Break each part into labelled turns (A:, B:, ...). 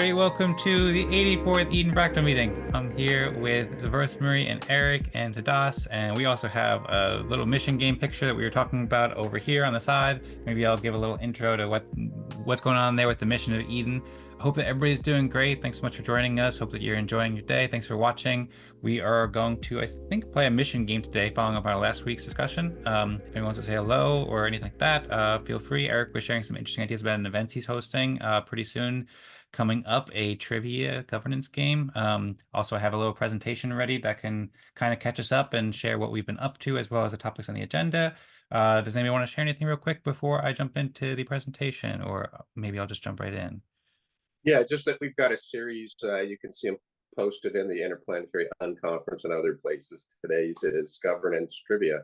A: everybody. Welcome to the 84th Eden Fractal meeting. I'm here with Rosmari and Eric and Tadas, and we also have a little mission game picture that we were talking about over here on the side. Maybe I'll give a little intro to what's going on there with the mission of Eden. I hope that everybody's doing great. Thanks so much for joining us. Hope that you're enjoying your day. Thanks for watching. We are going to, I think, play a mission game today, following up our last week's discussion. If anyone wants to say hello or anything like that, feel free. Eric was sharing some interesting ideas about an event he's hosting pretty soon coming up, a trivia governance game. Also, I have a little presentation ready that can kind of catch us up and share what we've been up to, as well as the topics on the agenda. Does anybody want to share anything real quick before I jump into the presentation, or maybe I'll just jump right in?
B: Yeah, just that we've got a series. You can see them posted in the Interplanetary Unconference and other places. Today's is governance trivia. I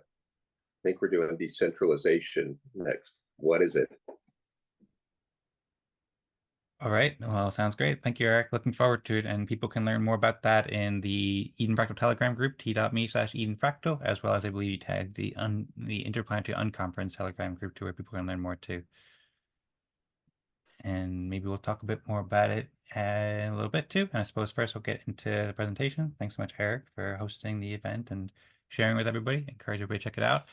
B: think we're doing decentralization next. What is it?
A: All right. Well, sounds great. Thank you, Eric. Looking forward to it. And people can learn more about that in the Eden Fractal Telegram group, t.me/Eden Fractal, as well as I believe you tagged the Interplanetary Unconference Telegram group too, where people can learn more too. And maybe we'll talk a bit more about it in a little bit too. And I suppose first we'll get into the presentation. Thanks so much, Eric, for hosting the event and sharing with everybody. Encourage everybody to check it out.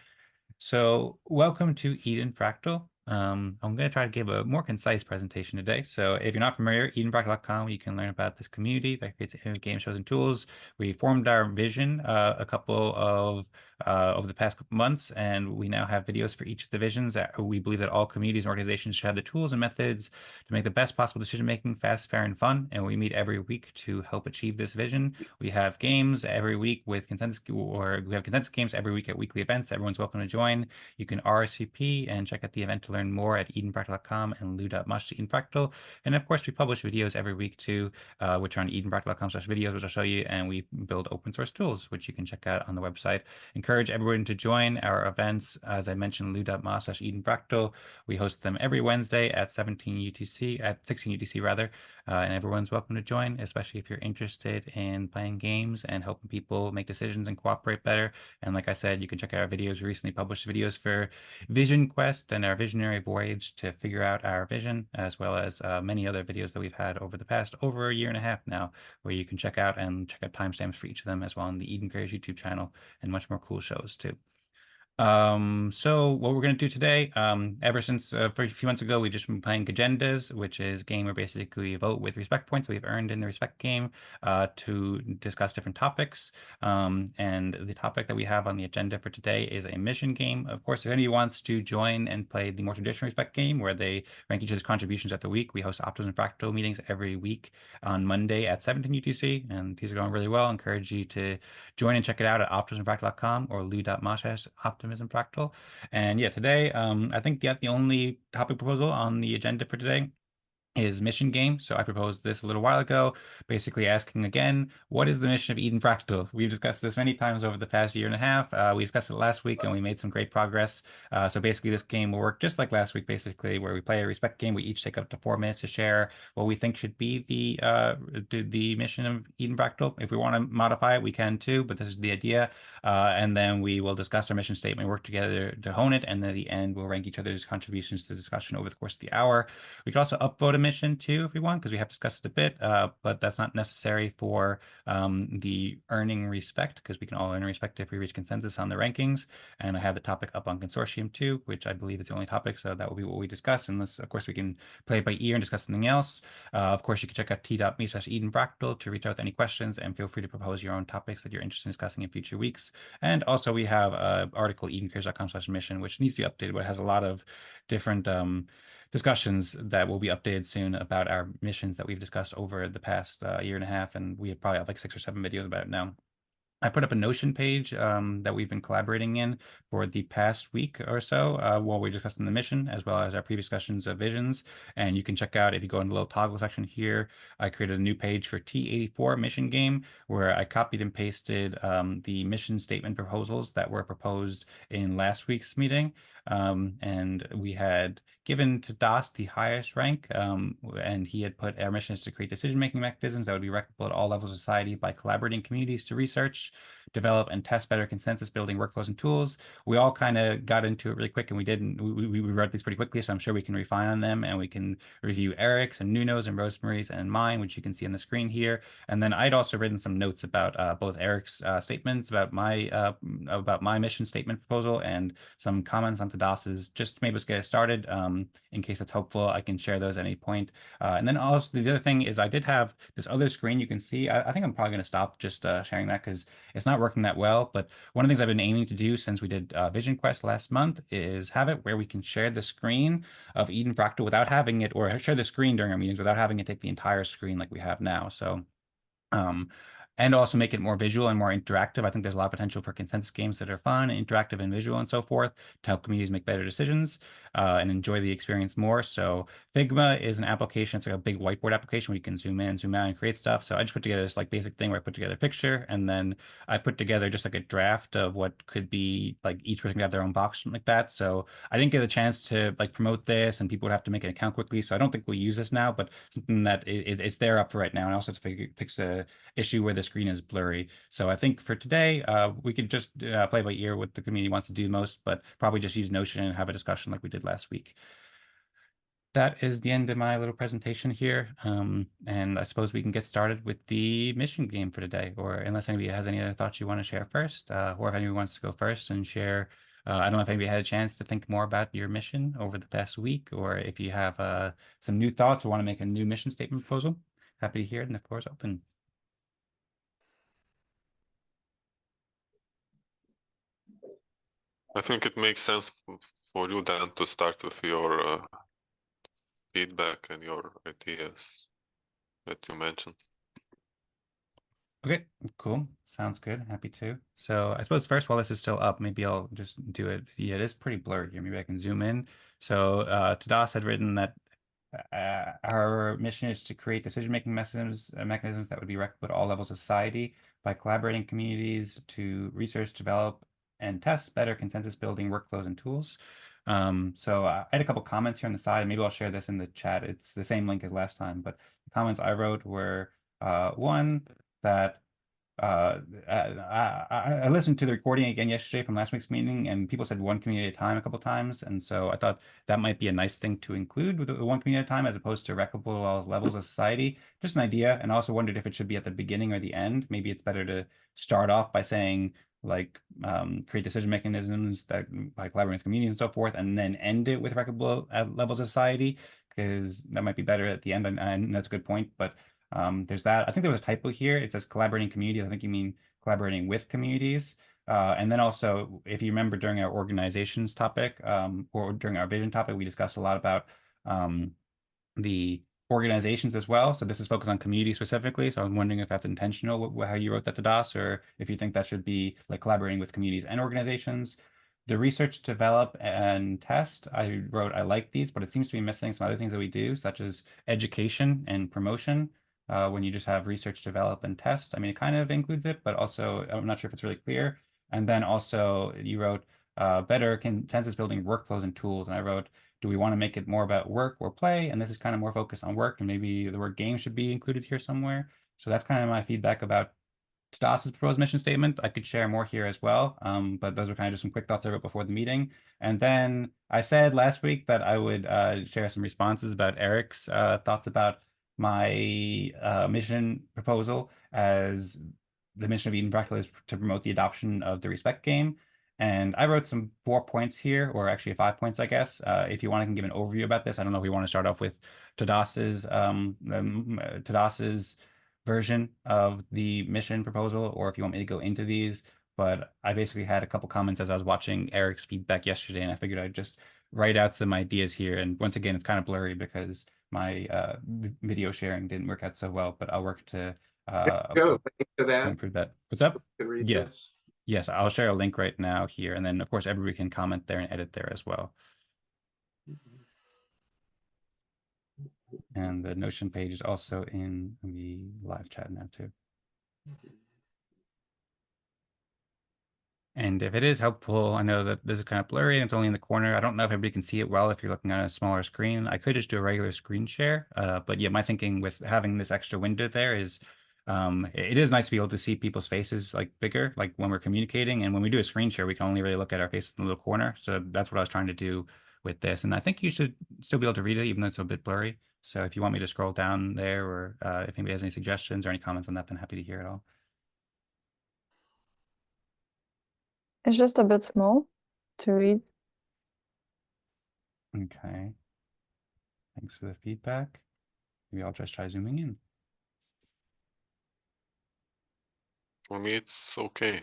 A: So welcome to Eden Fractal. I'm going to try to give a more concise presentation today. So if you're not familiar, edenfractal.com, you can learn about this community that creates game shows and tools. We formed our vision a couple of over the past couple months, and we now have videos for each of the visions. That we believe that all communities and organizations should have the tools and methods to make the best possible decision making fast, fair, and fun. And we meet every week to help achieve this vision. We have games every week with consensus, or we have consensus games every week at weekly events. Everyone's welcome to join. You can RSVP and check out the event to learn more at edenfractal.com and lou.mush.edenfractal. And of course, we publish videos every week too, which are on edenfractal.com/videos, which I'll show you. And we build open source tools, which you can check out on the website. Encourage everyone to join our events. As I mentioned, lou.ma/edenfractal. We host them every Wednesday at 16 UTC rather. And everyone's welcome to join, especially if you're interested in playing games and helping people make decisions and cooperate better. And like I said, you can check out our videos. We recently published videos for Vision Quest and our visionary voyage to figure out our vision, as well as many other videos that we've had over the past over a year and a half now, where you can check out timestamps for each of them as well on the Eden Creators YouTube channel, and much more cool shows too. So what we're going to do today, ever since for a few months ago, we've just been playing Agendas, which is a game where basically we vote with respect points that we've earned in the respect game to discuss different topics. And the topic that we have on the agenda for today is a mission game. Of course, if anybody wants to join and play the more traditional respect game where they rank each other's contributions at the week, we host Optimism Fractal meetings every week on Monday at 17 UTC, and these are going really well. I encourage you to join and check it out at optimismfractal.com or lou.ma/optimism fractal. And yeah, today, I think the only topic proposal on the agenda for today is mission game. So I proposed this a little while ago, basically asking again, what is the mission of Eden Fractal? We've discussed this many times over the past year and a half. We discussed it last week and we made some great progress. So basically this game will work just like last week, basically, where we play a respect game. We each take up to 4 minutes to share what we think should be the mission of Eden Fractal. If we want to modify it, we can too, but this is the idea. And then we will discuss our mission statement, work together to hone it, and then at the end, we'll rank each other's contributions to the discussion over the course of the hour. We could also upvote a mission too if we want, because we have discussed it a bit, but that's not necessary for the earning respect, because we can all earn respect if we reach consensus on the rankings. And I have the topic up on Consortium too, which I believe is the only topic, so that will be what we discuss, unless of course we can play it by ear and discuss something else. Of course, you can check out t.me/edenfractal to reach out with any questions, and feel free to propose your own topics that you're interested in discussing in future weeks. And also we have an article, edencares.com/mission, which needs to be updated, but it has a lot of different discussions that will be updated soon about our missions that we've discussed over the past year and a half, and we probably have like 6 or 7 videos about it now. I put up a Notion page that we've been collaborating in for the past week or so while we're discussing the mission, as well as our previous discussions of visions. And you can check out, if you go in the little toggle section here, I created a new page for T84 mission game, where I copied and pasted the mission statement proposals that were proposed in last week's meeting. And we had given to Tadas the highest rank, and he had put our mission is to create decision-making mechanisms that would be replicable at all levels of society by collaborating communities to research, develop and test better consensus building workflows and tools. We all kind of got into it really quick, and we read these pretty quickly, so I'm sure we can refine on them, and we can review Eric's and Nuno's and Rosemary's and mine, which you can see on the screen here. And then I'd also written some notes about both Eric's statements about my mission statement proposal and some comments on Tadas's, just to maybe get us started. In case it's helpful, I can share those at any point. And then also the other thing is I did have this other screen you can see. I think I'm probably going to stop just sharing that because it's not working that well. But one of the things I've been aiming to do since we did Vision Quest last month is have it where we can share the screen of Eden Fractal without having it, or share the screen during our meetings without having it take the entire screen like we have now. So um, and also make it more visual and more interactive. I think there's a lot of potential for consensus games that are fun, interactive, and visual, and so forth to help communities make better decisions and enjoy the experience more. So Figma is an application. It's like a big whiteboard application where you can zoom in, zoom out, and create stuff. So I just put together this like basic thing where I put together a picture, and then I put together just like a draft of what could be like each person could have their own box, something like that. So I didn't get a chance to like promote this, and people would have to make an account quickly. So I don't think we'll use this now, but something that it's there up for right now. And I also have to fix a issue where the screen is blurry. So I think for today, we could just play by ear what the community wants to do most, but probably just use Notion and have a discussion like we did last week. That is the end of my little presentation here. And I suppose we can get started with the mission game for today, or unless anybody has any other thoughts you want to share first, or if anybody wants to go first and share. I don't know if anybody had a chance to think more about your mission over the past week, or if you have some new thoughts or want to make a new mission statement proposal. Happy to hear it, and the floor is open.
C: I think it makes sense for you then to start with your feedback and your ideas that you mentioned.
A: Okay, cool. Sounds good. Happy to. So I suppose first, while this is still up, maybe I'll just do it. Yeah, it is pretty blurry here. Maybe I can zoom in. So Tadas had written that our mission is to create decision-making mechanisms that would be replicable at all levels of society by collaborating communities to research, develop, and test better consensus building workflows and tools. So I had a couple comments here on the side, and maybe I'll share this in the chat. It's the same link as last time, but the comments I wrote were one, that I listened to the recording again yesterday from last week's meeting, and people said one community at a time a couple times, and so I thought that might be a nice thing to include with the one community at a time, as opposed to replicable all levels of society. Just an idea, and I also wondered if it should be at the beginning or the end. Maybe it's better to start off by saying like create decision mechanisms that by collaborating with communities and so forth, and then end it with replicable levels of society, because that might be better at the end, and that's a good point, but. There's that. I think there was a typo here. It says collaborating communities. I think you mean collaborating with communities. And then also, if you remember during our organizations topic, or during our vision topic, we discussed a lot about the organizations as well. So this is focused on community specifically. So I'm wondering if that's intentional, how you wrote that to DOS, or if you think that should be like collaborating with communities and organizations. The research, develop, and test, I wrote, I like these, but it seems to be missing some other things that we do, such as education and promotion. When you just have research, develop, and test. I mean, it kind of includes it, but also I'm not sure if it's really clear. And then also you wrote better consensus building workflows and tools. And I wrote, do we want to make it more about work or play? And this is kind of more focused on work, and maybe the word game should be included here somewhere. So that's kind of my feedback about Tadas's proposed mission statement. I could share more here as well, but those were kind of just some quick thoughts I wrote before the meeting. And then I said last week that I would share some responses about Eric's thoughts about my mission proposal, as the mission of Eden Fractal is to promote the adoption of the respect game. And I wrote some 4 points here, or actually 5 points, I guess. If you want, I can give an overview about this. I don't know if we want to start off with Tadas's version of the mission proposal, or if you want me to go into these. But I basically had a couple comments as I was watching Eric's feedback yesterday, and I figured I'd just write out some ideas here. And once again, it's kind of blurry because my video sharing didn't work out so well, but I'll work to
B: Go to that.
A: improve that. What's up?
B: Can read
A: Yeah.
B: this.
A: Yes, I'll share a link right now here, and then of course everybody can comment there and edit there as well. And the Notion page is also in the live chat now too. And if it is helpful, I know that this is kind of blurry and it's only in the corner. I don't know if everybody can see it well if you're looking at a smaller screen. I could just do a regular screen share. But yeah, my thinking with having this extra window there is It is nice to be able to see people's faces like bigger, like when we're communicating. And when we do a screen share, we can only really look at our faces in the little corner. So that's what I was trying to do with this. And I think you should still be able to read it, even though it's a bit blurry. So if you want me to scroll down there, or if anybody has any suggestions or any comments on that, then happy to hear it all.
D: It's just a bit small to read.
A: Okay. Thanks for the feedback. Maybe I'll just try zooming in.
C: For me, it's okay.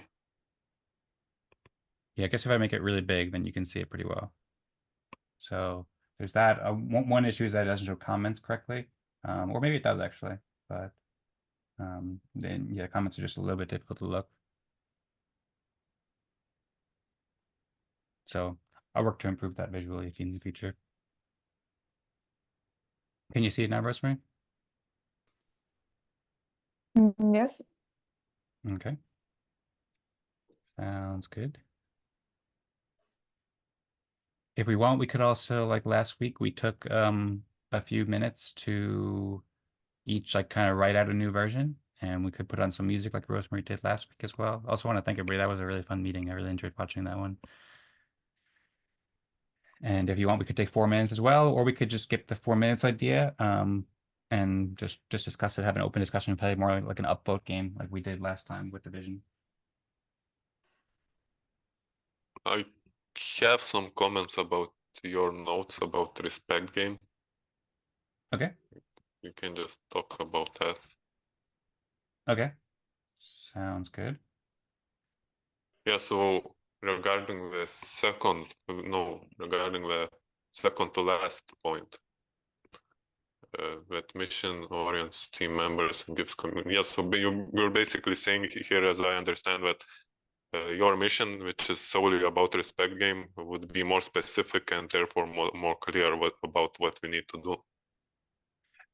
A: Yeah, I guess if I make it really big, then you can see it pretty well. So there's that. One issue is that it doesn't show comments correctly, or maybe it does actually, but then yeah, comments are just a little bit difficult to look. So I'll work to improve that visually in the future. Can you see it now, Rosmari?
D: Yes.
A: Okay. Sounds good. If we want, we could also, like last week, we took a few minutes to each like kind of write out a new version, and we could put on some music like Rosmari did last week as well. Also want to thank everybody. That was a really fun meeting. I really enjoyed watching that one. And if you want, we could take 4 minutes as well, or we could just skip the 4 minutes idea and just discuss it, have an open discussion, play more like an upvote game like we did last time with the vision.
C: I have some comments about your notes about respect game.
A: Okay.
C: You can just talk about that.
A: Okay. Sounds good.
C: Yeah, so regarding the second to last point, that mission orients team members and gives community. Yeah, so you're basically saying here, as I understand, that your mission, which is solely about respect game, would be more specific and therefore more clear about what we need to do.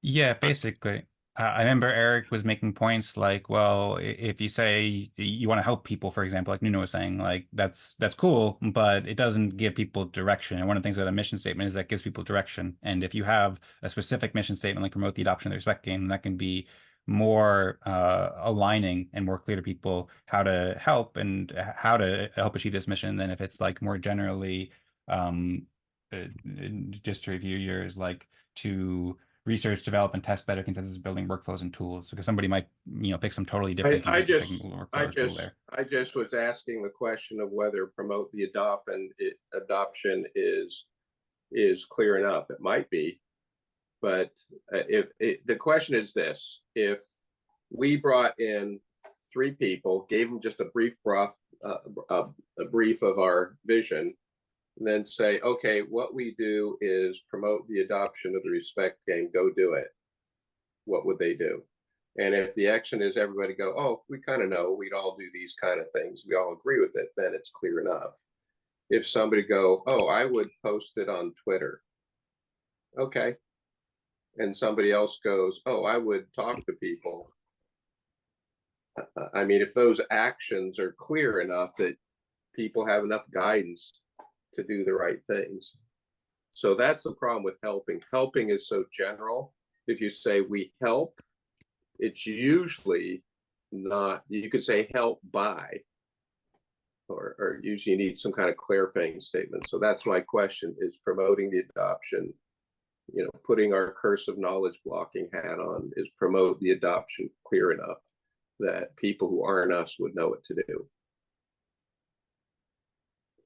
A: Yeah, basically. I remember Eric was making points like, well, if you say you want to help people, for example, like Nuno was saying, like that's cool, but it doesn't give people direction. And one of the things that a mission statement is that gives people direction. And if you have a specific mission statement like promote the adoption of the respect game, that can be more aligning and more clear to people how to help and how to help achieve this mission than if it's like more generally uh, just to review yours, like to research, develop, and test better consensus building workflows and tools. Because somebody might, pick some totally different
B: I
A: consensus
B: just,
A: building
B: I
A: workflows tool
B: just,
A: there.
B: I just was asking the question of whether promote the adoption is clear enough. It might be, but if the question is this: if we brought in 3 people, gave them just a brief brief of our vision, and then say, okay, what we do is promote the adoption of the respect game, go do it. What would they do? And if the action is everybody go, oh, we kind of know, we'd all do these kind of things, we all agree with it, then it's clear enough. If somebody go, oh, I would post it on Twitter. Okay. And somebody else goes, oh, I would talk to people. I mean, if those actions are clear enough that people have enough guidance to do the right things. So that's the problem with helping. Helping is so general. If you say we help, it's usually not, you could say help by, or usually you need some kind of clarifying statement. So that's my question, is promoting the adoption, putting our cursive knowledge blocking hat on, is promote the adoption clear enough that people who aren't us would know what to do.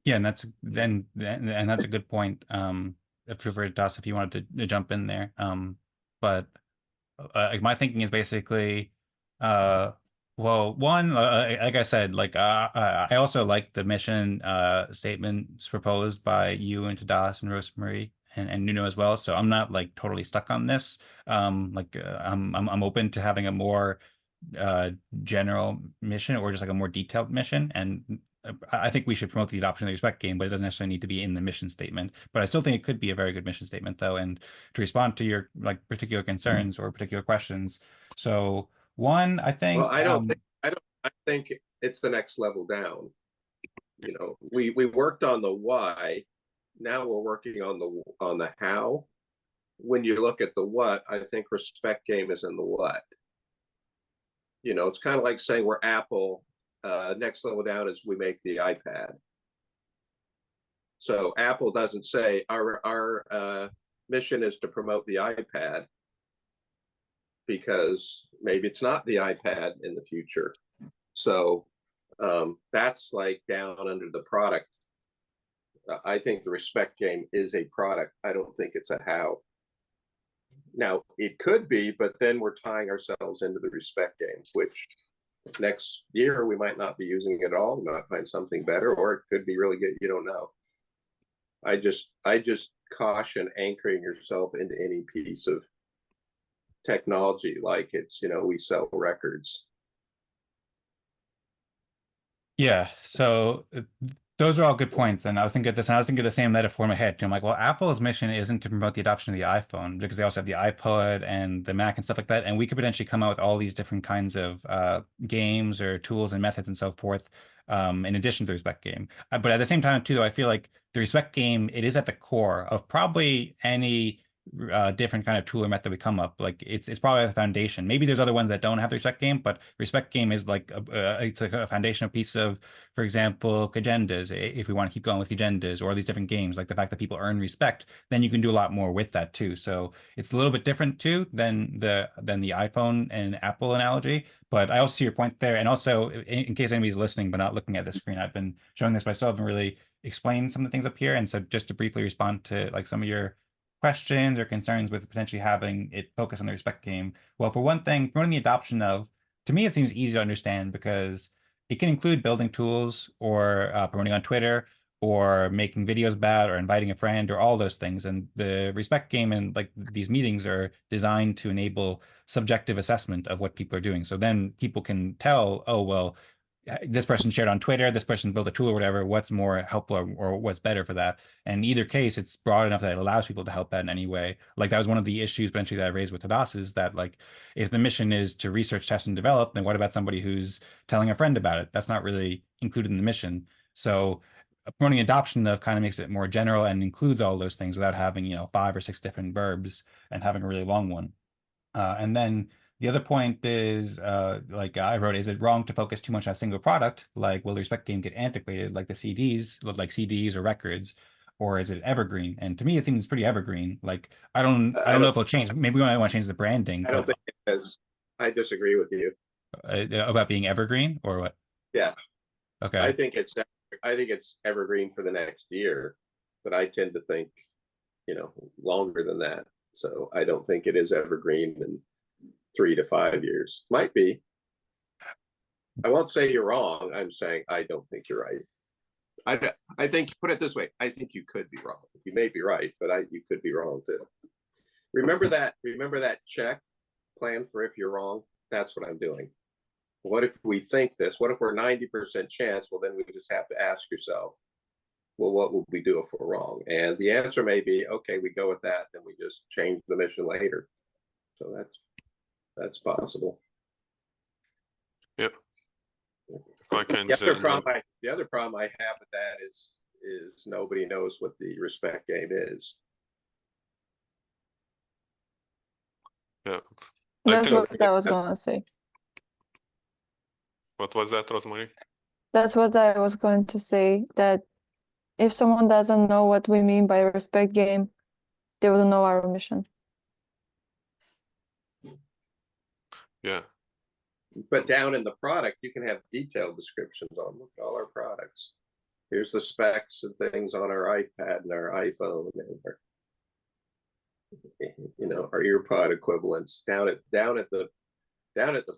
A: Yeah, and that's a good point. Feel free to toss if you wanted to jump in there. But my thinking is basically, well, one, like I said, like I also like the mission statements proposed by you and Tadas and Rosmari and Nuno as well. So I'm not like totally stuck on this. I'm open to having a more general mission or just like a more detailed mission. And I think we should promote the adoption of the respect game, but it doesn't necessarily need to be in the mission statement. But I still think it could be a very good mission statement, though, and to respond to your like particular concerns or particular questions. So one, I think,
B: well, I think it's the next level down. We worked on the why. Now we're working on the how. When you look at the what, I think respect game is in the what. You know, it's kind of like saying we're Apple. Next level down is we make the iPad. So Apple doesn't say our mission is to promote the iPad, because maybe it's not the iPad in the future. So that's like down under the product. I think the respect game is a product. I don't think it's a how. Now, it could be, but then we're tying ourselves into the respect game, which next year we might not be using it at all. We might find something better, or it could be really good. You don't know. I just caution anchoring yourself into any piece of technology like it's, you know, we sell records.
A: Yeah, so those are all good points. And I was thinking of this, and I was thinking of the same metaphor in my head. I'm like, well, Apple's mission isn't to promote the adoption of the iPhone, because they also have the iPod and the Mac and stuff like that. And we could potentially come out with all these different kinds of games or tools and methods and so forth, in addition to the respect game. But at the same time, too, though, I feel like the respect game, it is at the core of probably any different kind of tool or method we come up. Like it's probably the foundation. Maybe there's other ones that don't have the respect game, but respect game is like it's like a foundational piece of, for example, agendas. If we want to keep going with agendas or these different games, like the fact that people earn respect, then you can do a lot more with that too. So it's a little bit different too than the iPhone and Apple analogy. But I also see your point there. And also, in case anybody's listening but not looking at the screen, I've been showing this myself and really explain some of the things up here. And so just to briefly respond to like some of your questions or concerns with potentially having it focus on the respect game. Well, for one thing, promoting the adoption of, to me, it seems easy to understand because it can include building tools or promoting on Twitter or making videos about or inviting a friend or all those things. And the respect game and like these meetings are designed to enable subjective assessment of what people are doing. So then people can tell, oh, well, this person shared on Twitter, this person built a tool or whatever, what's more helpful or what's better for that. And in either case, it's broad enough that it allows people to help that in any way. Like that was one of the issues potentially that I raised with Tadas, is that like if the mission is to research, test, and develop, then what about somebody who's telling a friend about it? That's not really included in the mission. So promoting adoption of kind of makes it more general and includes all those things without having, 5 or 6 different verbs and having a really long one. And then the other point is, like I wrote, is it wrong to focus too much on a single product? Like, will the respect game get antiquated, like the CDs, like CDs or records, or is it evergreen? And to me, it seems pretty evergreen. Like, I don't know if it'll change. Maybe we might want to change the branding.
B: I don't think it is. I disagree with you.
A: About being evergreen or what?
B: Yeah.
A: Okay.
B: I think it's evergreen for the next year, but I tend to think, longer than that. So I don't think it is evergreen in 3 to 5 years. Might be. I won't say you're wrong. I'm saying I don't think you're right. I think, put it this way, I think you could be wrong. You may be right, but you could be wrong too. Remember that check, plan for if you're wrong. That's what I'm doing. What if we think this? What if we're 90% chance? Well, then we just have to ask yourself, well, what would we do if we're wrong? And the answer may be, okay, we go with that, then we just change the mission later. So that's possible.
C: Yep. I can
B: the other problem I have with that is nobody knows what the respect game is.
C: Yeah.
D: That's what I was going to say.
C: What was that, Rosmari?
D: That's what I was going to say, that if someone doesn't know what we mean by respect game, they will know our mission.
B: Yeah. But down in the product, you can have detailed descriptions on all our products. Here's the specs and things on our iPad and our iPhone and our earpod equivalents down at the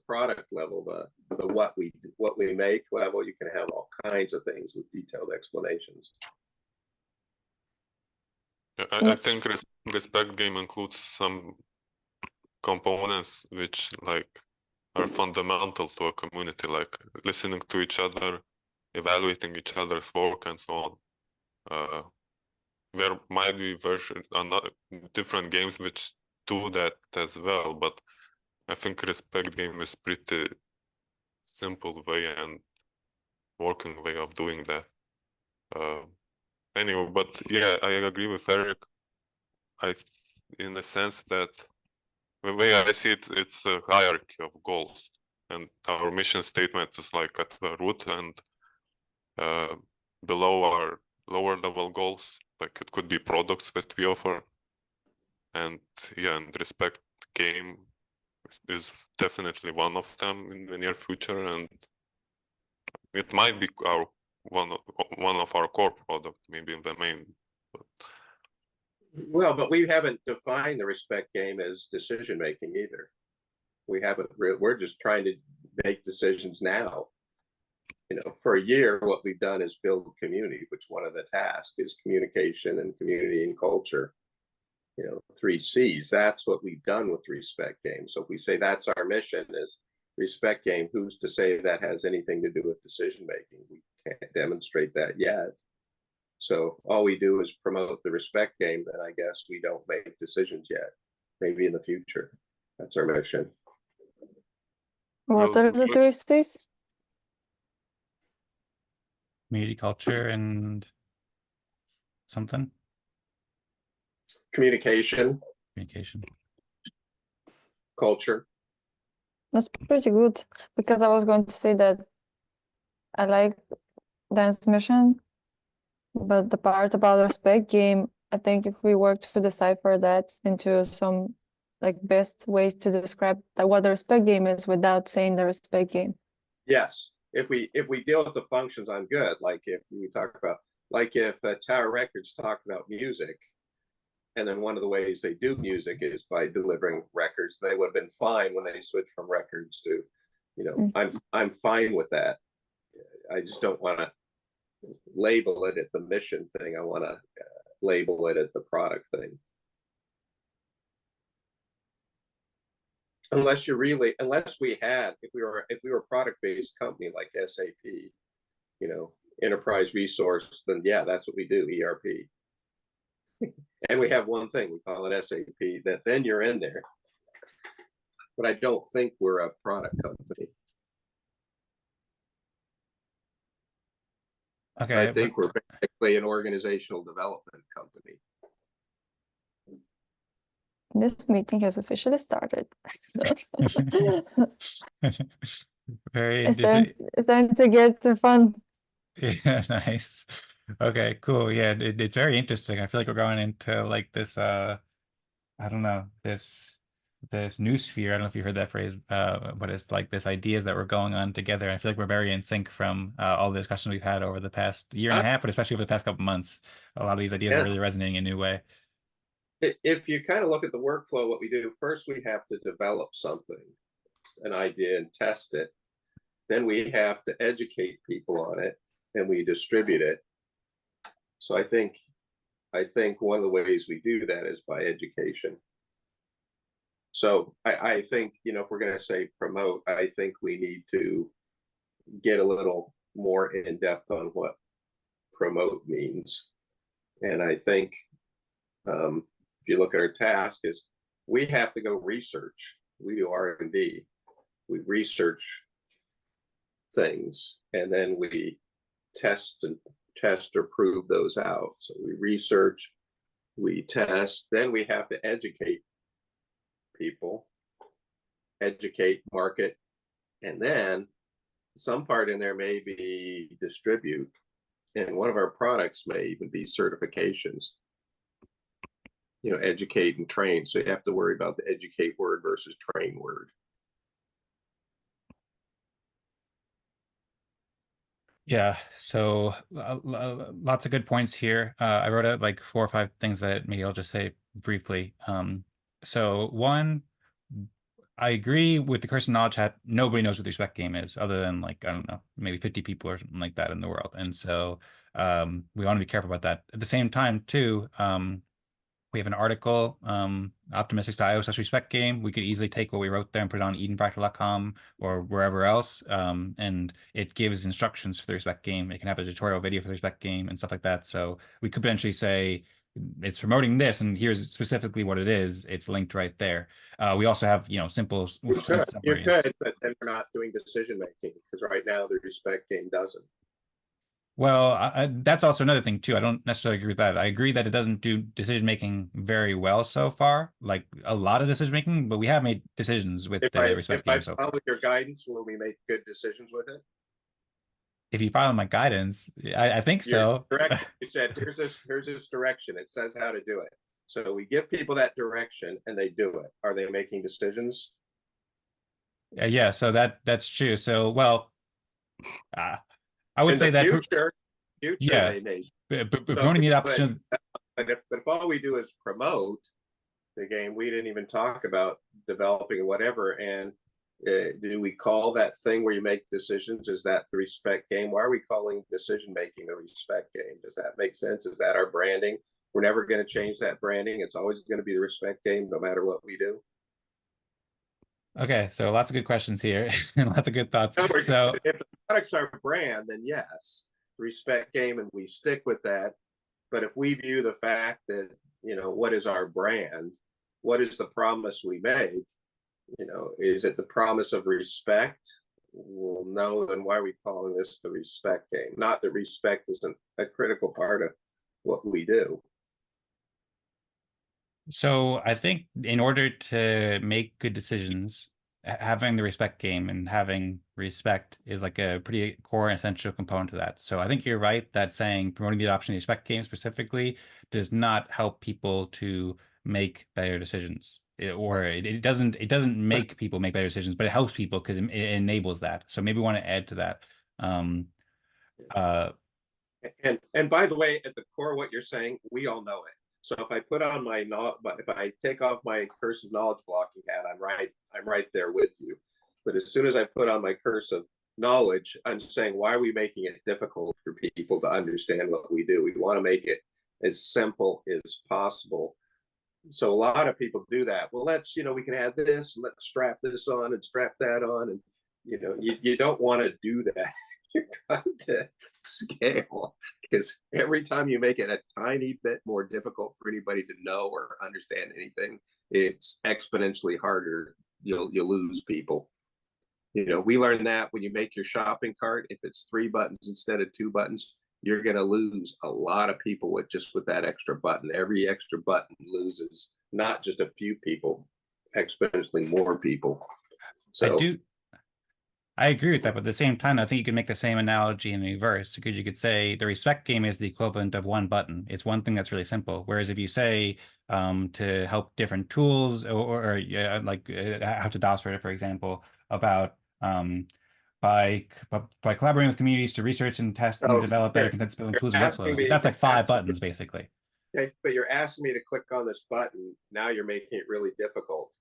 B: product level, the what we make level. You can have all kinds of things with detailed explanations.
C: I think respect game includes some components which are fundamental to a community, like listening to each other, evaluating each other's work, and so on. There might be different games which do that as well, but I think respect game is pretty simple way and working way of doing that. Anyway, but yeah, I agree with Eric. In the sense that the way I see it, it's a hierarchy of goals. and our mission statement is like at the root, and below our lower level goals, like it could be products that we offer. And yeah, and respect game is definitely one of them in the near future, and it might be our one of our core product, maybe in the main. But...
B: Well, but we haven't defined the respect game as decision making either. We haven't. We're just trying to make decisions now. You know, for a year, what we've done is build community, which one of the tasks is communication and community and culture. You know, 3 C's. That's what we've done with respect game. So if we say that's our mission is respect game, who's to say that has anything to do with decision making? We can't demonstrate that yet. So all we do is promote the respect game, then I guess we don't make decisions yet. Maybe in the future. That's our mission.
D: What are the 3 C's?
A: Community, culture, and something.
B: Communication, culture.
D: That's pretty good, because I was going to say that I like Dan's mission, but the part about the respect game, I think if we were to decipher that into some like best ways to describe what the respect game is without saying the respect game.
B: Yes, if we deal with the functions, I'm good. Like if we talk about, like if Tower Records talked about music, and then one of the ways they do music is by delivering records, they would have been fine when they switched from records to, you know, I'm fine with that. I just don't want to label it at the mission thing. I want to label it at the product thing. Unless you really, unless we had, if we were a product-based company like SAP, you know, enterprise resource, then yeah, that's what we do, ERP. And we have one thing, we call it SAP, that then you're in there. But I don't think we're a product company.
A: Okay.
B: I think we're basically an organizational development company.
D: This meeting has officially started.
A: Very
D: it's time to get to fun.
A: Yeah, nice. Okay, cool. Yeah, it's very interesting. I feel like we're going into like this I don't know, this new sphere. I don't know if you heard that phrase, but it's like this ideas that were going on together. I feel like we're very in sync from all the discussions we've had over the past year and a half, but especially over the past couple months. A lot of these ideas are really resonating in a new way.
B: If you kind of look at the workflow, what we do, first we have to develop something, an idea, and test it. Then we have to educate people on it, and we distribute it. So I think one of the ways we do that is by education. So I think, you know, if we're going to say promote, I think we need to get a little more in depth on what promote means. And I think if you look at our task is we have to go research. We do R&D. We research things, and then we test or prove those out. So we research, we test, then we have to educate people, educate, market, and then some part in there may be distribute. And one of our products may even be certifications. You know, educate and train. So you have to worry about the educate word versus train word.
A: Yeah, so lots of good points here. I wrote out like 4 or 5 things that maybe I'll just say briefly. So one, I agree with the curse of knowledge hat. Nobody knows what the respect game is other than like, I don't know, maybe 50 people or something like that in the world. And so we want to be careful about that. At the same time, too, we have an article, optimistic.io/respect game. We could easily take what we wrote there and put it on edenfractal.com or wherever else. And it gives instructions for the respect game. It can have a tutorial video for the respect game and stuff like that. So we could potentially say it's promoting this, and here's specifically what it is. It's linked right there. We also have, you know, simple
B: You could,
A: summaries.
B: but then we're not doing decision making because right now the respect game doesn't.
A: Well, that's also another thing too. I don't necessarily agree with that. I agree that it doesn't do decision making very well so far, like a lot of decision making, but we have made decisions with the respect
B: if I
A: game so far.
B: follow your guidance, will we make good decisions with it?
A: If you follow my guidance, I think so.
B: You said here's this direction. It says how to do it. So we give people that direction and they do it. Are they making decisions?
A: Yeah, so that's true. So, well, I would
B: In
A: say
B: the
A: that
B: future
A: yeah,
B: they may.
A: promoting the option.
B: But if all we do is promote the game, we didn't even talk about developing or whatever. And do we call that thing where you make decisions? Is that the respect game? Why are we calling decision making the respect game? Does that make sense? Is that our branding? We're never going to change that branding. It's always going to be the respect game, no matter what we do.
A: Okay, so lots of good questions here and lots of good thoughts. So
B: if the product's our brand, then yes, respect game, and we stick with that. But if we view the fact that, what is our brand? What is the promise we make? Is it the promise of respect? Well, no, then why are we calling this the respect game? Not that respect isn't a critical part of what we do.
A: So I think in order to make good decisions, having the respect game and having respect is like a pretty core and essential component to that. So I think you're right that saying promoting the adoption of the respect game specifically does not help people to make better decisions. It doesn't make people make better decisions, but it helps people because it enables that. So maybe we want to add to that.
B: And by the way, at the core of what you're saying, we all know it. So if I put on if I take off my cursive knowledge blocking hat, I'm right there with you. But as soon as I put on my cursive knowledge, I'm saying, why are we making it difficult for people to understand what we do? We want to make it as simple as possible. So a lot of people do that. Well, we can add this, and let's strap this on and strap that on. And, you don't want to do that. You're trying to scale, because every time you make it a tiny bit more difficult for anybody to know or understand anything, it's exponentially harder. You'll lose people. We learned that when you make your shopping cart, if it's 3 buttons instead of 2 buttons, you're going to lose a lot of people with that extra button. Every extra button loses not just a few people, exponentially more people. So
A: I agree with that, but at the same time, I think you can make the same analogy in reverse, because you could say the respect game is the equivalent of 1 button. It's one thing that's really simple. Whereas if you say to help different tools or like how to DOS for example, about by collaborating with communities to research and test and develop better consensus building tools and workflows, that's like 5 buttons basically.
B: Okay, but you're asking me to click on this button. Now you're making it really difficult.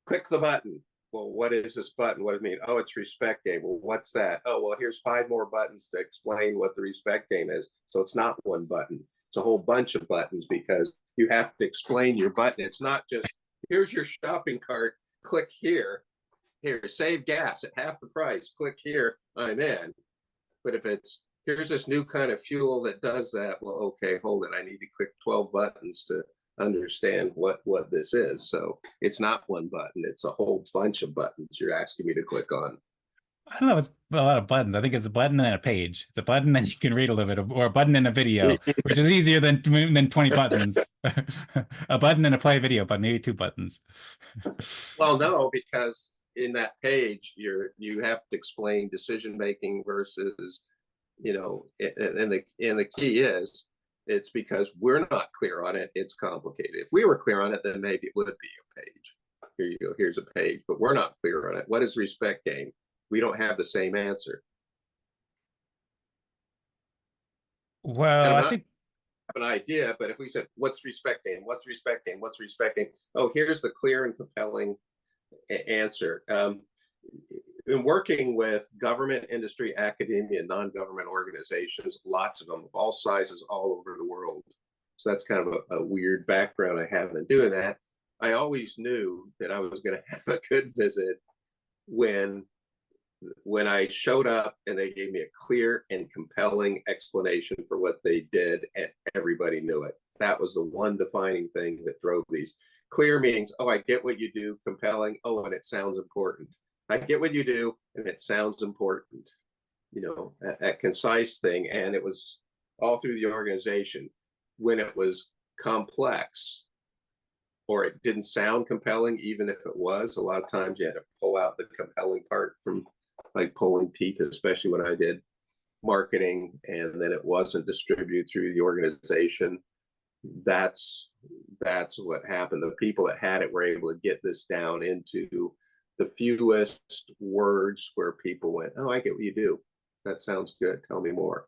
B: Click the button. Well, what is this button? What does it mean? Oh, it's respect game. Well, what's that? Oh, well, here's 5 more buttons to explain what the respect game is. So it's not 1 button. It's a whole bunch of buttons, because you have to explain your button. It's not just, here's your shopping cart, click here. Here, save gas at half the price. Click here, I'm in. But if it's, here's this new kind of fuel that does that, well, okay, hold it. I need to click 12 buttons to understand what this is. So it's not 1 button. It's a whole bunch of buttons you're asking me to click on.
A: I don't know. It's a lot of buttons. I think it's a button and a page. It's a button and you can read a little bit, or a button and a video, which is easier than 20 buttons. A button and a play video, but maybe 2 buttons.
B: Well, no, because in that page, you have to explain decision making versus, and the key is, it's because we're not clear on it. It's complicated. If we were clear on it, then maybe it would be a page. Here you go. Here's a page, but we're not clear on it. What is respect game? We don't have the same answer.
A: Well, I think
B: I have an idea, but if we said, what's respect game? What's respect game? What's respect game? Oh, here's the clear and compelling answer. In working with government, industry, academia, non-government organizations, lots of them of all sizes all over the world. So that's kind of a weird background I have in doing that. I always knew that I was going to have a good visit when I showed up and they gave me a clear and compelling explanation for what they did, and everybody knew it. That was the one defining thing that drove these. Clear means, oh, I get what you do. Compelling, oh, and it sounds important. I get what you do, and it sounds important. a concise thing, and it was all through the organization. When it was complex or it didn't sound compelling, even if it was, a lot of times you had to pull out the compelling part from like pulling teeth, especially when I did marketing, and then it wasn't distributed through the organization. That's what happened. The people that had it were able to get this down into the fewest words where people went, oh, I get what you do. That sounds good. Tell me more.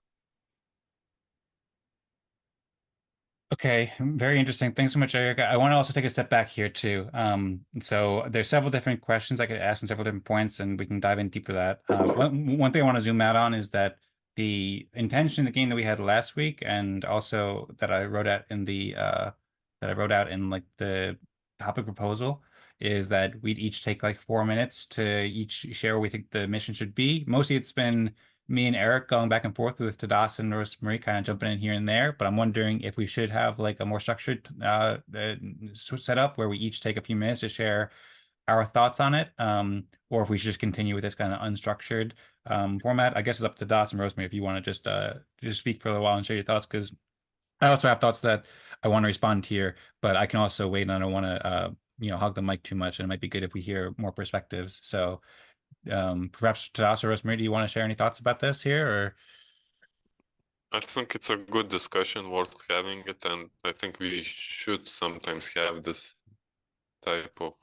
A: Okay, very interesting. Thanks so much, Eric. I want to also take a step back here too. So there's several different questions I could ask in several different points, and we can dive in deeper that. One thing I want to zoom out on is that the intention, the game that we had last week, and also that I wrote out in like the topic proposal, is that we'd each take like 4 minutes to each share what we think the mission should be. Mostly it's been me and Eric going back and forth with Tadas and Rosmari kind of jumping in here and there, but I'm wondering if we should have like a more structured setup where we each take a few minutes to share our thoughts on it, or if we should just continue with this kind of unstructured format. I guess it's up to Tadas and Rosmari if you want to just speak for a little while and share your thoughts, because I also have thoughts that I want to respond to here, but I can also wait and I don't want to hog the mic too much, and it might be good if we hear more perspectives. So perhaps Tadas or Rosemary, do you want to share any thoughts about this here, or?
C: I think it's a good discussion, worth having it, and I think we should sometimes have this type of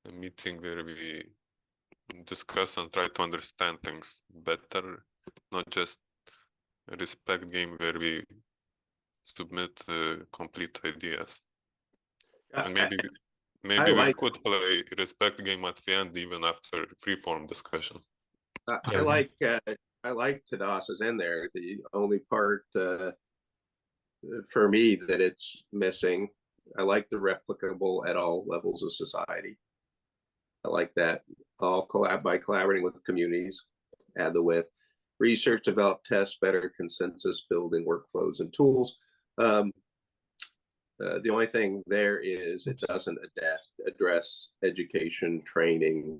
C: a meeting where we discuss and try to understand things better, not just a respect game where we submit complete ideas. And maybe we could play respect game at the end, even after freeform discussion.
B: I like Tadas's in there. The only part for me that it's missing, I like the replicable at all levels of society. I like that. All by collaborating with communities, add the with research, develop, test, better consensus building workflows and tools. The only thing there is it doesn't address education, training.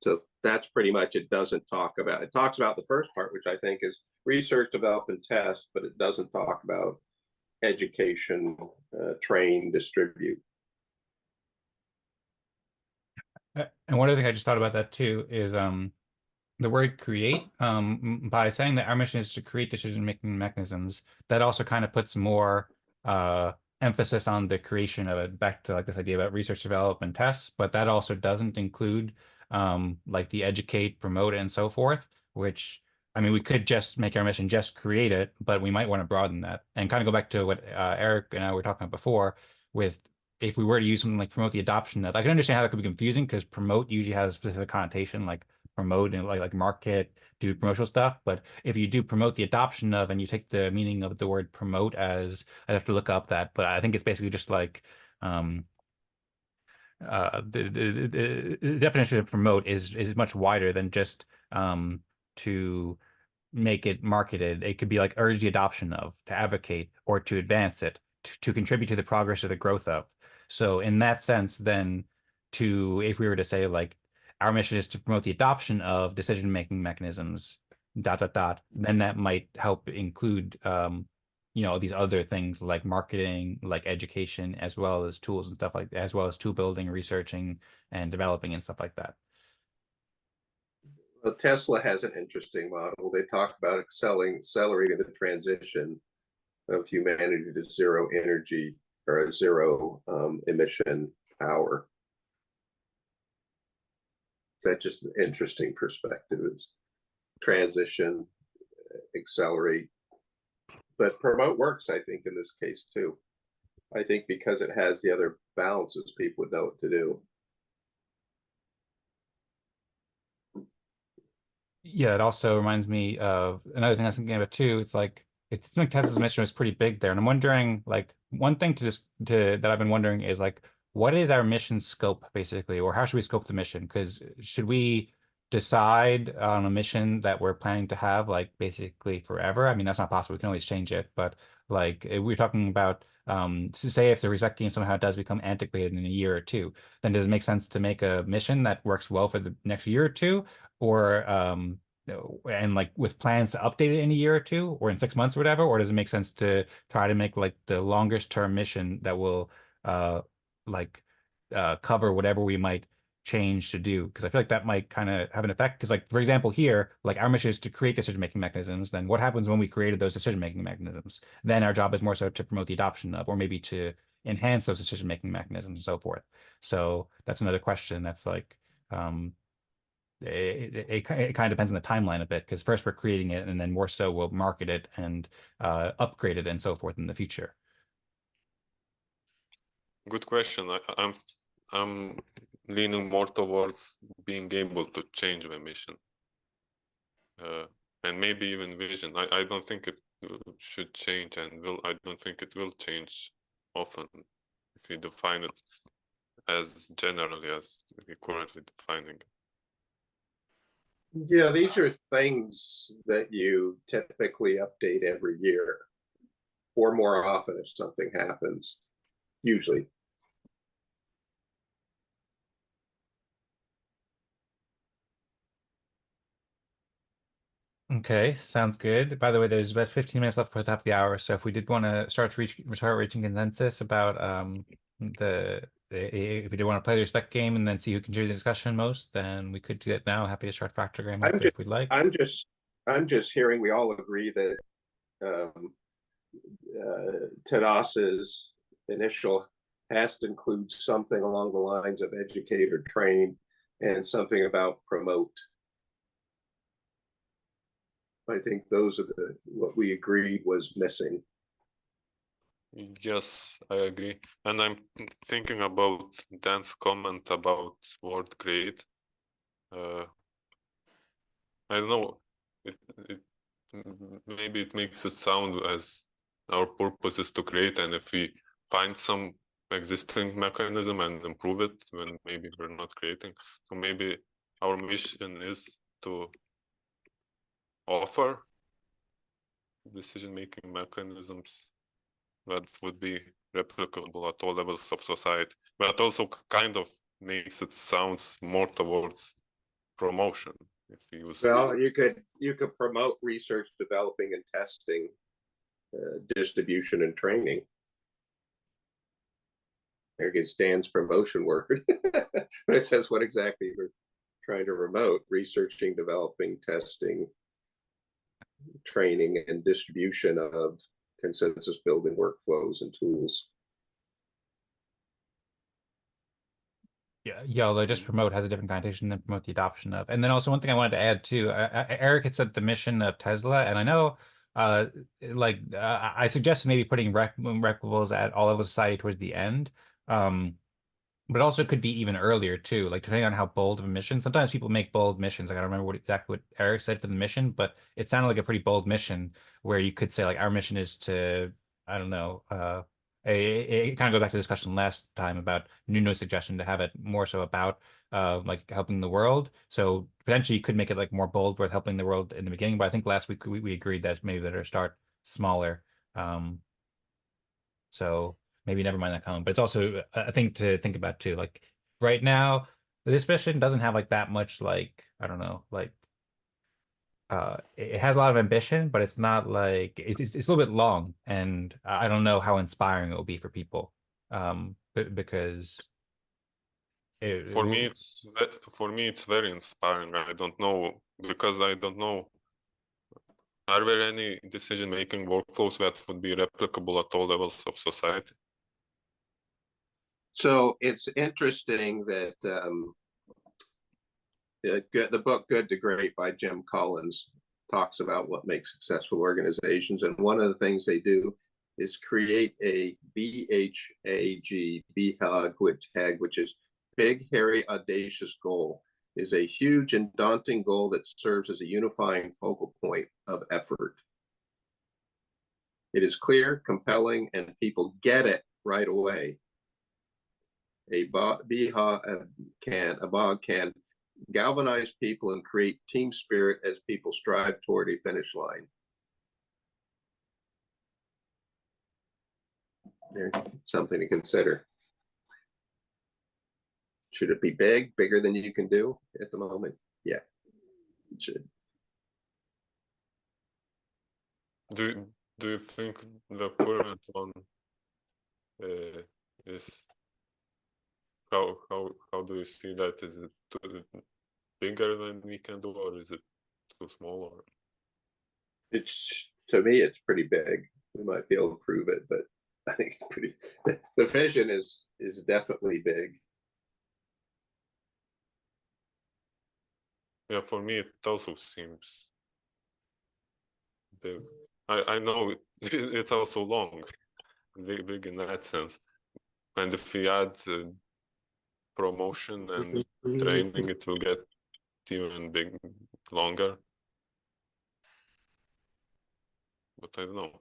B: So that's pretty much, it doesn't talk about, it talks about the first part, which I think is research, develop, and test, but it doesn't talk about education, train, distribute.
A: And one other thing I just thought about that too is the word create, by saying that our mission is to create decision-making mechanisms, that also kind of puts more emphasis on the creation of it, back to like this idea about research, develop, and test, but that also doesn't include like the educate, promote, and so forth, which, I mean, we could just make our mission just create it, but we might want to broaden that and kind of go back to what Eric and I were talking about before with, if we were to use something like promote the adoption of, I can understand how that could be confusing because promote usually has a specific connotation, like promote and like market, do promotional stuff. But if you do promote the adoption of, and you take the meaning of the word promote as, I'd have to look up that, but I think it's basically just like the definition of promote is much wider than just to make it marketed. It could be like urge the adoption of, to advocate, or to advance it, to contribute to the progress or the growth of. So in that sense, then if we were to say like our mission is to promote the adoption of decision-making mechanisms, ... then that might help include these other things like marketing, like education, as well as tools and stuff like that, as well as tool building, researching, and developing and stuff like that.
B: Well, Tesla has an interesting model. They talk about accelerating the transition of humanity to zero energy or zero emission power. That's just an interesting perspective. Is transition, accelerate, but promote works, I think, in this case too. I think because it has the other balances, people would know what to do.
A: Yeah, it also reminds me of another thing I was thinking about too. It's like Tesla's mission was pretty big there, and I'm wondering, like, one thing that I've been wondering is like, what is our mission scope basically, or how should we scope the mission? Because should we decide on a mission that we're planning to have like basically forever? I mean, that's not possible. We can always change it, but Like we're talking about, say if the respect game somehow does become antiquated in a year or two, then does it make sense to make a mission that works well for the next year or two, or and like with plans to update it in a year or two, or in 6 months or whatever, or does it make sense to try to make like the longest term mission that will like cover whatever we might change to do? Because I feel like that might kind of have an effect. Because like for example here, like our mission is to create decision-making mechanisms. Then what happens when we created those decision-making mechanisms? Then our job is more so to promote the adoption of, or maybe to enhance those decision-making mechanisms and so forth. So that's another question that's like it kind of depends on the timeline a bit, because first we're creating it and then more so we'll market it and upgrade it and so forth in the future.
C: Good question. I'm leaning more towards being able to change my mission, and maybe even vision. I don't think it should change, and I don't think it will change often if we define it as generally as we currently defining it.
B: Yeah, these are things that you typically update every year, or more often if something happens, usually.
A: Okay, sounds good. By the way, there's about 15 minutes left for the top of the hour, so if we did want to start reaching consensus about if we did want to play the respect game and then see who can do the discussion most, then we could do that now. Happy to start fractogram up if we'd like.
B: I'm just hearing we all agree that Tadas's initial has to include something along the lines of educate or train and something about promote. I think those are what we agreed was missing.
C: Yes, I agree. And I'm thinking about Dan's comment about word create. I don't know, maybe it makes it sound as our purpose is to create, and if we find some existing mechanism and improve it, then maybe we're not creating. So maybe our mission is to offer decision-making mechanisms that would be replicable at all levels of society, but also kind of makes it sounds more towards promotion. If you use,
B: well, you could promote research, developing, and testing, distribution, and training. There gets Dan's promotion word, but it says what exactly we're trying to promote: researching, developing, testing, training, and distribution of consensus building workflows and tools.
A: Yeah, although just promote has a different connotation than promote the adoption of. And then also one thing I wanted to add too, Eric had said the mission of Tesla, and I know I suggested maybe putting replicables at all levels of society towards the end. But also could be even earlier too, like depending on how bold of a mission. Sometimes people make bold missions. I gotta remember exactly what Eric said for the mission, but it sounded like a pretty bold mission where you could say like our mission is to, I don't know, it kind of goes back to the discussion last time about Nuno's suggestion to have it more so about like helping the world. So potentially you could make it like more bold with helping the world in the beginning, but I think last week we agreed that maybe better start smaller. So maybe never mind that comment. But it's also a thing to think about too. Like right now, this mission doesn't have like that much like, I don't know, like it has a lot of ambition, but it's not like it's a little bit long, and I don't know how inspiring it will be for people. Because
C: for me it's very inspiring. I don't know, because I don't know, are there any decision-making workflows that would be replicable at all levels of society?
B: So it's interesting that the book Good to Great by Jim Collins talks about what makes successful organizations. And one of the things they do is create a BHAG, which is big, hairy, audacious goal, is a huge and daunting goal that serves as a unifying focal point of effort. It is clear, compelling, and people get it right away. A bog can galvanize people and create team spirit as people strive toward a finish line. There's something to consider. Should it be big, bigger than you can do at the moment? Yeah, it should.
C: Do you think the current one is how do you see that? Is it bigger than we can do, or is it too small? Or
B: It's, to me, it's pretty big. We might be able to prove it, but I think it's pretty. The vision is definitely big.
C: yeah, for me it also seems big. I know it's also long, big in that sense. And if we add promotion and training, it will get even longer. But I don't know.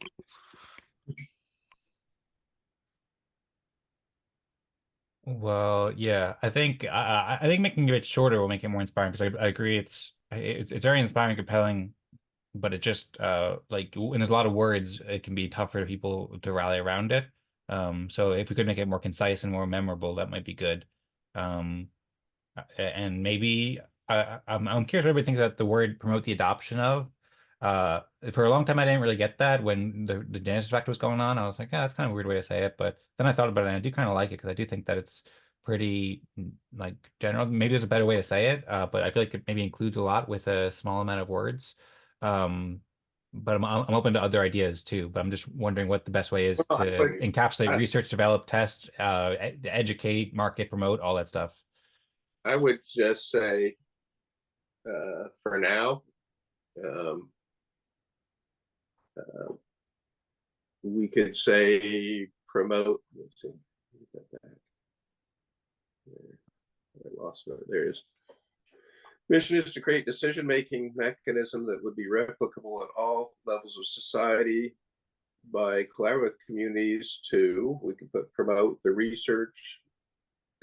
A: Well, yeah, I think I think making it shorter will make it more inspiring because I agree it's very inspiring, compelling, but it just like when there's a lot of words, it can be tough for people to rally around it. So if we could make it more concise and more memorable, that might be good. Um, and maybe I'm curious what everybody thinks about the word promote the adoption of. For a long time, I didn't really get that when the Genesis Factor was going on. I was like, yeah, that's kind of a weird way to say it. But then I thought about it, and I do kind of like it because I do think that it's pretty like general. Maybe there's a better way to say it, but I feel like it maybe includes a lot with a small amount of words. Um, but I'm open to other ideas too. But I'm just wondering what the best way is
B: Well,
A: to encapsulate
B: I,
A: research, develop, test, educate, market, promote, all that stuff.
B: I would just say, for now, um, we could say promote. Let's see. I lost it. There it is. Mission is to create decision-making mechanism that would be replicable at all levels of society by collaborating with communities to, we could put promote the research,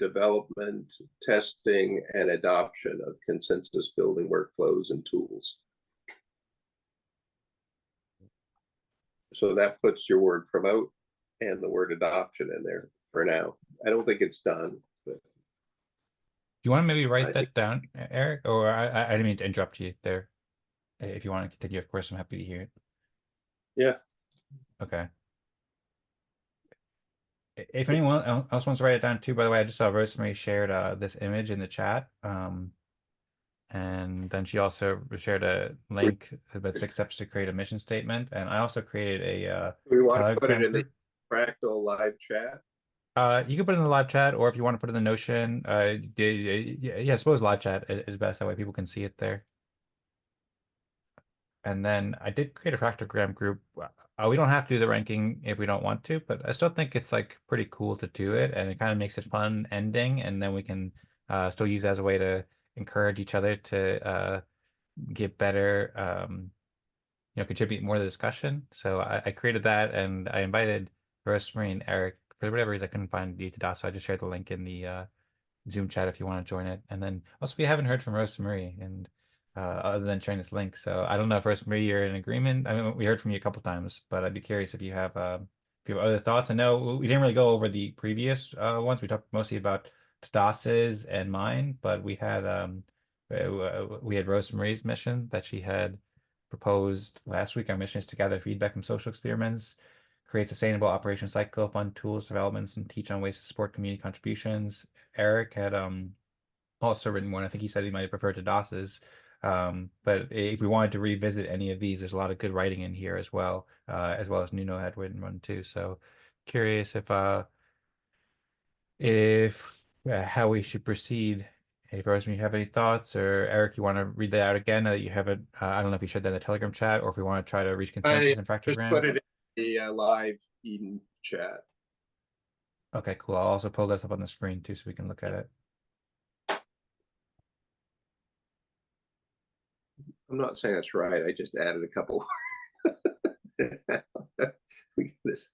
B: development, testing, and adoption of consensus building workflows and tools. So that puts your word promote and the word adoption in there for now. I don't think it's done, but
A: You want to maybe
B: I
A: write
B: think
A: that down, Eric? Or I didn't mean to interrupt you there. If you want to continue, of course, I'm happy to hear it.
B: yeah.
A: Okay. If anyone else wants to write it down too, by the way, I just saw Rosemary shared this image in the chat. And then she also shared a link about 6 steps to create a mission statement. And I also created a
B: We want to put it
A: Telegram
B: in the
A: group.
B: Fractal live chat.
A: You can put it in the live chat, or if you want to put it in the Notion, yeah, I suppose live chat is best. That way people can see it there. And then I did create a Fractogram group. We don't have to do the ranking if we don't want to, but I still think it's like pretty cool to do it, and it kind of makes it fun ending, and then we can still use it as a way to encourage each other to get better, contribute more to the discussion. So I created that, and I invited Rosmari and Eric. For whatever reason, I couldn't find you, Tadas, so I just shared the link in the Zoom chat if you want to join it. And then also we haven't heard from Rosmari and other than sharing this link. So I don't know if Rosmari you're in agreement. I mean, we heard from you a couple times, but I'd be curious if you have other thoughts. I know we didn't really go over the previous ones. We talked mostly about Tadas's and mine, but we had Rosemary's mission that she had proposed last week. Our mission is to gather feedback from social experiments, create sustainable operation cycle, fund tools, developments, and teach on ways to support community contributions. Eric had also written one. I think he said he might have preferred to Doss's. But if we wanted to revisit any of these, there's a lot of good writing in here as well as Nuno had written one too. So curious if how we should proceed. If Rosemary, you have any thoughts, or Eric, you want to read that out again? Now that you have it, I don't know if you shared that in the Telegram chat, or if we want to try to reach
B: I
A: consensus in
B: just put
A: Fractogram.
B: it in the live Eden chat.
A: Okay, cool. I'll also pull this up on the screen too, so we can look at it.
B: I'm not saying that's right. I just added a couple. We get this.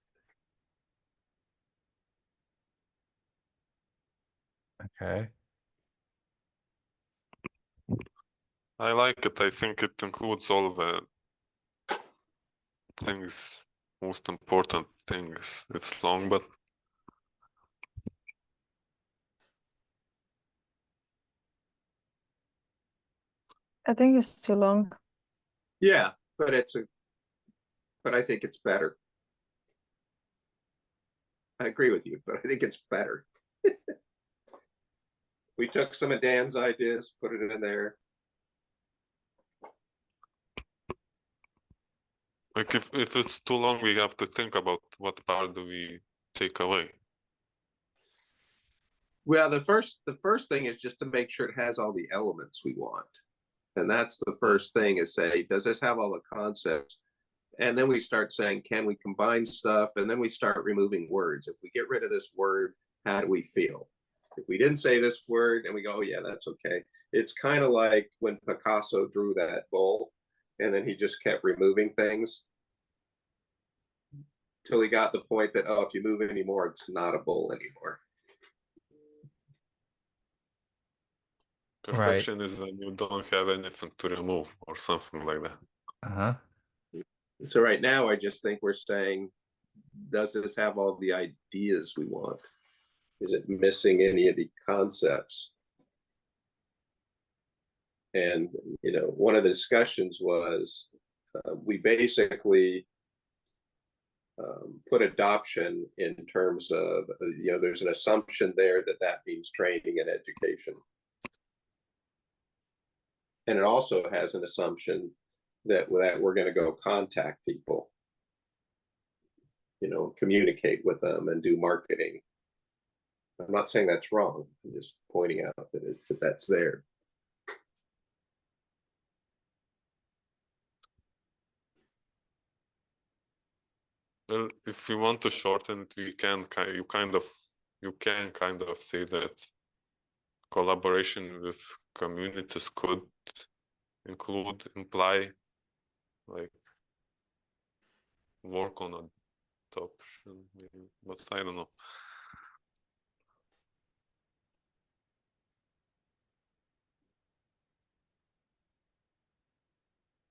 A: Okay.
C: I like it. I think it includes all the things most important thing. It's long, but
D: I think it's too long.
B: Yeah, but I think it's better. I agree with you, but I think it's better. We took some of Dan's ideas, put it in there.
C: like if it's too long, we have to think about what part do we take away.
B: Well, the first thing is just to make sure it has all the elements we want. And that's the first thing, is say, does this have all the concepts? And then we start saying, can we combine stuff? And then we start removing words. If we get rid of this word, how do we feel? If we didn't say this word and we go, oh yeah, that's okay. It's kind of like when Picasso drew that bull and then he just kept removing things till he got the point that, oh, if you move anymore, it's not a bull anymore.
C: Perfection is when you don't have anything to remove or something like that.
A: Uh-huh.
B: So right now, I just think we're saying, does this have all the ideas we want? Is it missing any of the concepts? And, you know, one of the discussions was we basically put adoption in terms of, you know, there's an assumption there that that means training and education. And it also has an assumption that we're going to go contact people, you know, communicate with them and do marketing. I'm not saying that's wrong. I'm just pointing out that that's there.
C: Well, if we want to shorten it, we can you can kind of say that collaboration with communities could imply like work on adoption, maybe, but I don't know.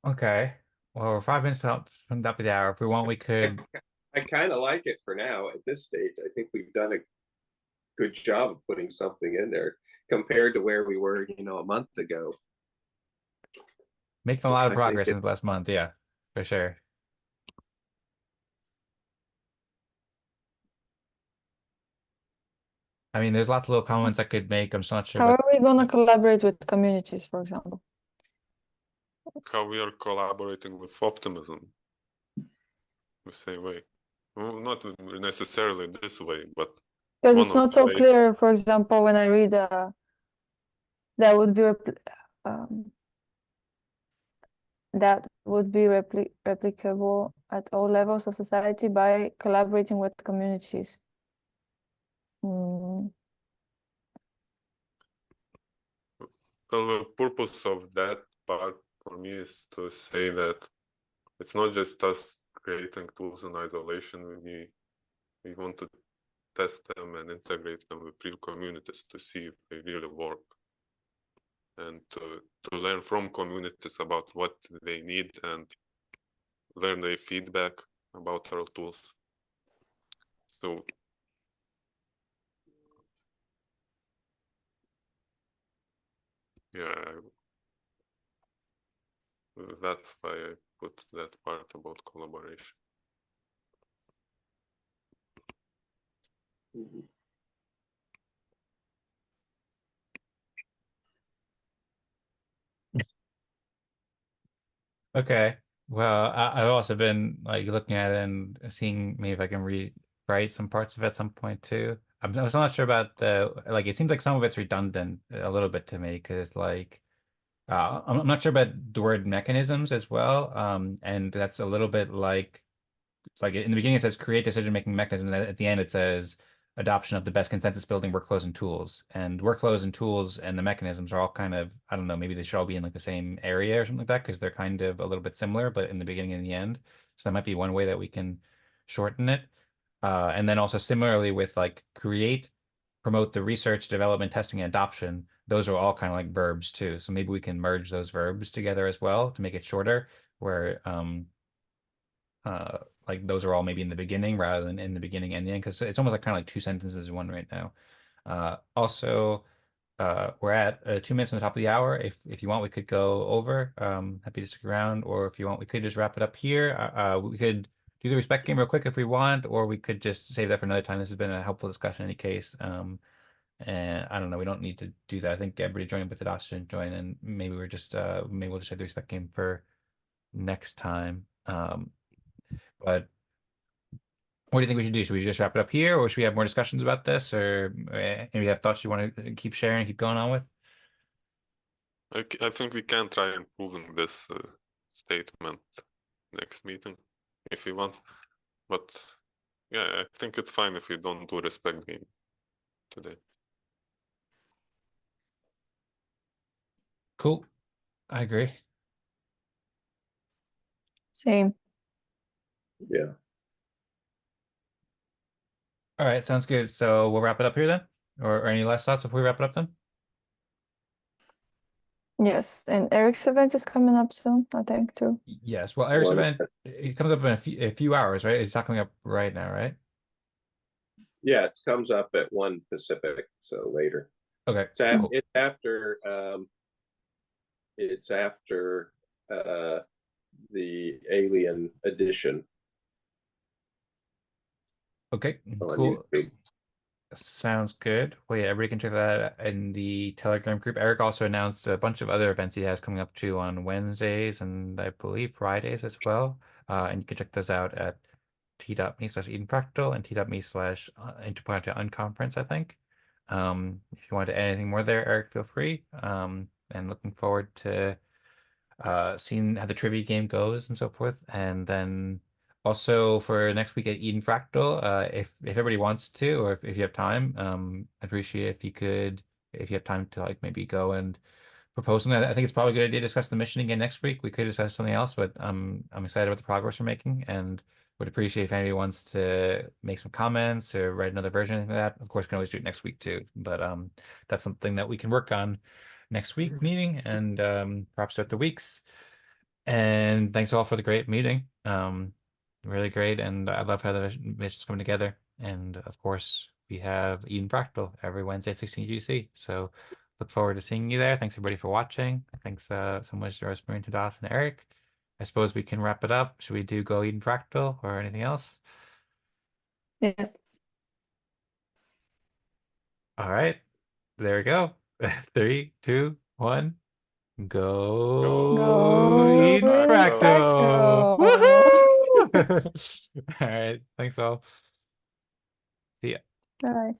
A: Okay. Well, we're 5 minutes up from the top of the hour. If we want, we could.
B: I kind of like it for now at this stage. I think we've done a good job of putting something in there compared to where we were, you know, a month ago.
A: Making a lot of
B: I
A: progress
B: think
A: since last month. Yeah, for sure. I mean, there's lots of little comments I could make. I'm still not sure,
D: How
A: but
D: are we gonna collaborate with communities, for example?
C: How we are collaborating with optimism the same way. Well, not necessarily this way, but
D: Because
C: one
D: it's
C: of
D: not
C: the
D: so
C: ways.
D: clear. For example, when I read that would be replicable at all levels of society by collaborating with communities.
C: Well, the purpose of that part for me is to say that it's not just us creating tools in isolation. We want to test them and integrate them with real communities to see if they really work, and to learn from communities about what they need and learn their feedback about our tools. So yeah, that's why I put that part about collaboration.
A: okay. Well, I've also been like looking at it and seeing maybe if I can rewrite some parts of it at some point too. I'm still not sure about like it seems like some of it's redundant a little bit to me because like I'm not sure about the word mechanisms as well. And that's a little bit like it's like in the beginning it says create decision-making mechanisms, and at the end it says adoption of the best consensus building workflows and tools. And workflows and tools and the mechanisms are all kind of, I don't know, maybe they should all be in like the same area or something like that because they're kind of a little bit similar, but in the beginning and the end. So that might be one way that we can shorten it. And then also similarly with like create, promote the research, development, testing, and adoption. Those are all kind of like verbs too. So maybe we can merge those verbs together as well to make it shorter, where like those are all maybe in the beginning rather than in the beginning and the end, because it's almost like kind of like two sentences in one right now. Also, we're at 2 minutes from the top of the hour. If you want, we could go over. Happy to stick around, or if you want, we could just wrap it up here. We could do the respect game real quick if we want, or we could just save that for another time. This has been a helpful discussion in any case. And I don't know, we don't need to do that. I think everybody joined, but Tadas didn't join, and maybe we're just maybe we'll just have the respect game for next time. But what do you think we should do? Should we just wrap it up here, or should we have more discussions about this, or maybe have thoughts you want to keep sharing, keep going on with?
C: I think we can try improving this statement next meeting if you want. But yeah, I think it's fine if we don't do respect game today.
A: Cool. I agree.
D: Same.
B: Yeah.
A: All right, sounds good. So we'll wrap it up here then, or any last thoughts before we wrap it up then?
D: Yes, and Eric's event is coming up soon, I think, too.
A: Yes. Well, Eric's
B: Well,
A: event, it comes up in a few hours, right? It's not coming up right now, right?
B: Yeah, it comes up at 1 Pacific, so later.
A: Okay.
B: It's,
A: Cool.
B: it's after the Alien edition
A: Okay.
B: on
A: Cool.
B: YouTube.
A: Sounds good. Well, yeah, everybody can check that out in the Telegram group. Eric also announced a bunch of other events he has coming up too on Wednesdays and I believe Fridays as well. And you can check those out at t.me/Eden Fractal and t.me/Interplanetary Unconference, I think. If you want to add anything more there, Eric, feel free. And looking forward to seeing how the trivia game goes and so forth. And then also for next week at Eden Fractal, if everybody wants to, or if you have time, I'd appreciate if you could, if you have time to like maybe go and propose something. I think it's probably a good idea to discuss the mission again next week. We could discuss something else, but I'm excited about the progress we're making and would appreciate if anybody wants to make some comments or write another version of that. Of course, we can always do it next week too, but that's something that we can work on next week meeting and perhaps throughout the weeks. And thanks all for the great meeting. Really great, and I love how the missions come together. And of course, we have Eden Fractal every Wednesday at 16 UC. So look forward to seeing you there. Thanks everybody for watching. Thanks so much to Rosmari, Tadas, and Eric. I suppose we can wrap it up. Should we do go Eden Fractal or anything else?
D: Yes.
A: All right, there we go. 3, 2, 1. Go
D: Go
A: Eden
D: Eden
A: Fractal!
D: Fractal!
A: Woohoo! All right, thanks all. See ya.
D: Bye.